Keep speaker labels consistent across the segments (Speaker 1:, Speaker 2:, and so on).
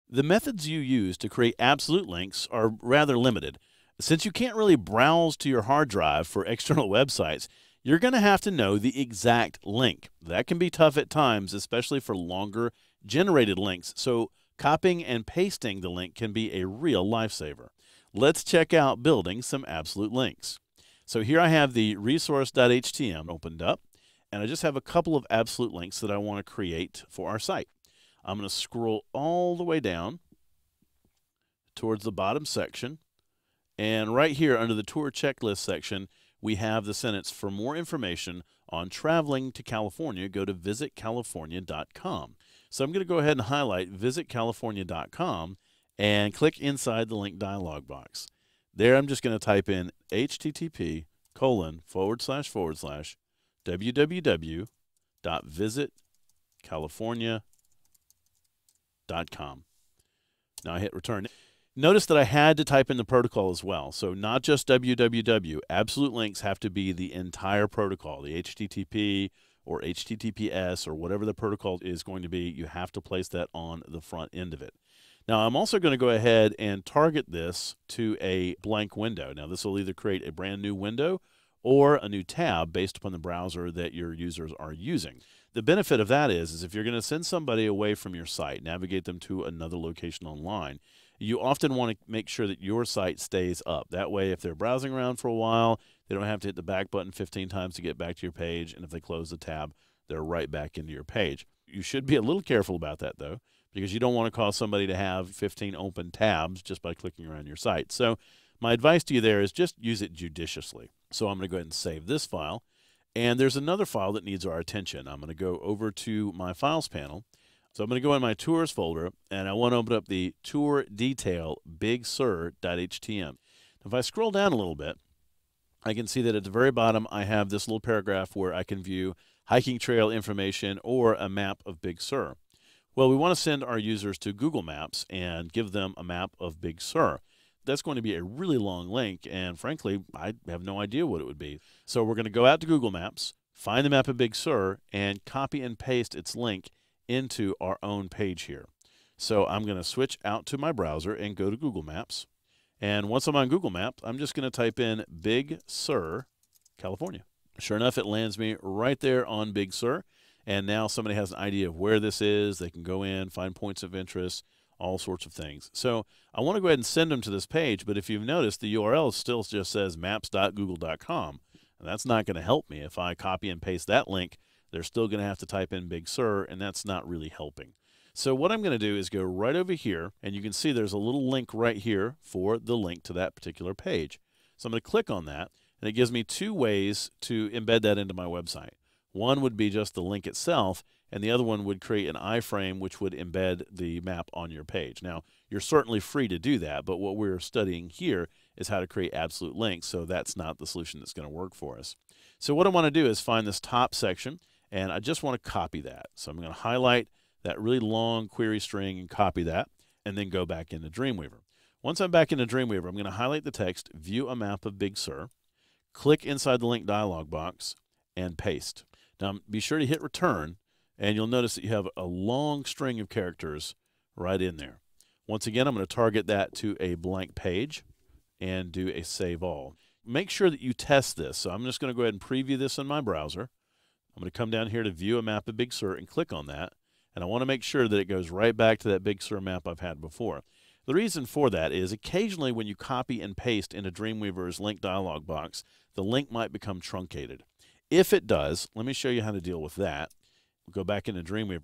Speaker 1: The methods you use to create absolute links are rather limited. Since you can't really browse to your hard drive for external websites, you're going to have to know the exact link. That can be tough at times, especially for longer generated links, so copying and pasting the link can be a real lifesaver. Let's check out building some absolute links. So here I have the resource.html opened up, and I just have a couple of absolute links that I want to create for our site. I'm going to scroll all the way down towards the bottom section, and right here under the tour checklist section, we have the sentence, "For more information on traveling to California, go to visitcalifornia.com." So I'm going to go ahead and highlight visitcalifornia.com and click inside the link dialog box. There I'm just going to type in http://www.visitcalifornia.com. Now I hit return. Notice that I had to type in the protocol as well. So not just www. Absolute links have to be the entire protocol, the HTTP or HTTPS or whatever the protocol is going to be. You have to place that on the front end of it. Now I'm also going to go ahead and target this to a blank window. Now this will either create a brand new window or a new tab based upon the browser that your users are using. The benefit of that is if you're going to send somebody away from your site, navigate them to another location online, you often want to make sure that your site stays up. That way, if they're browsing around for a while, they don't have to hit the back button 15 times to get back to your page, and if they close the tab, they're right back into your page. You should be a little careful about that, though, because you don't want to cause somebody to have 15 open tabs just by clicking around your site. So my advice to you there is just use it judiciously. So I'm going to go ahead and save this file. And there's another file that needs our attention. I'm going to go over to my Files panel. So I'm going to go in my Tours folder, and I want to open up the Tour Detail BigSur.htm. If I scroll down a little bit, I can see that at the very bottom I have this little paragraph where I can view hiking trail information or a map of Big Sur. Well, we want to send our users to Google Maps and give them a map of Big Sur. That's going to be a really long link, and frankly, I have no idea what it would be. So we're going to go out to Google Maps, find the map of Big Sur, and copy and paste its link into our own page here. So I'm going to switch out to my browser and go to Google Maps. And once I'm on Google Maps, I'm just going to type in Big Sur, California. Sure enough, it lands me right there on Big Sur. And now somebody has an idea of where this is. They can go in, find points of interest, all sorts of things. So I want to go ahead and send them to this page, but if you've noticed, the URL still just says maps.google.com. And that's not going to help me. If I copy and paste that link, they're still going to have to type in Big Sur, and that's not really helping. So what I'm going to do is go right over here, and you can see there's a little link right here for the link to that particular page. So I'm going to click on that, and it gives me two ways to embed that into my website. One would be just the link itself, and the other one would create an iframe which would embed the map on your page. Now, you're certainly free to do that, but what we're studying here is how to create absolute links, so that's not the solution that's going to work for us. So what I want to do is find this top section, and I just want to copy that. So I'm going to highlight that really long query string and copy that, and then go back into Dreamweaver. Once I'm back into Dreamweaver, I'm going to highlight the text, view a map of Big Sur, click inside the link dialog box, and paste. Now be sure to hit return, and you'll notice that you have a long string of characters right in there. Once again, I'm going to target that to a blank page and do a save all. Make sure that you test this. So I'm just going to go ahead and preview this in my browser. I'm going to come down here to view a map of Big Sur and click on that. And I want to make sure that it goes right back to that Big Sur map I've had before. The reason for that is occasionally when you copy and paste into Dreamweaver's link dialog box, the link might become truncated. If it does, let me show you how to deal with that. We'll go back into Dreamweaver,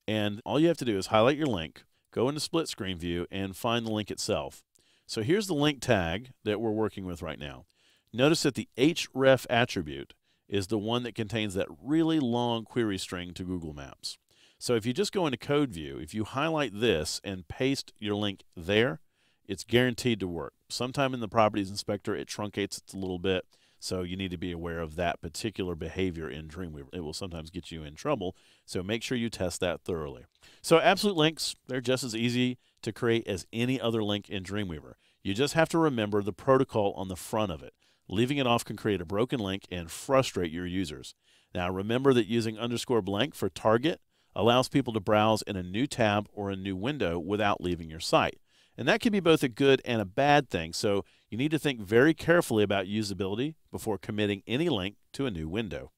Speaker 1: and all you have to do is highlight your link, go into split screen view, and find the link itself. So here's the link tag that we're working with right now. Notice that the href attribute is the one that contains that really long query string to Google Maps. So if you just go into code view, if you highlight this and paste your link there, it's guaranteed to work. Sometime in the properties inspector, it truncates it a little bit, so you need to be aware of that particular behavior in Dreamweaver. It will sometimes get you in trouble, so make sure you test that thoroughly. So absolute links, they're just as easy to create as any other link in Dreamweaver. You just have to remember the protocol on the front of it. Leaving it off can create a broken link and frustrate your users. Now remember that using _blank for target allows people to browse in a new tab or a new window without leaving your site. And that can be both a good and a bad thing, so you need to think very carefully about usability before committing any link to a new window.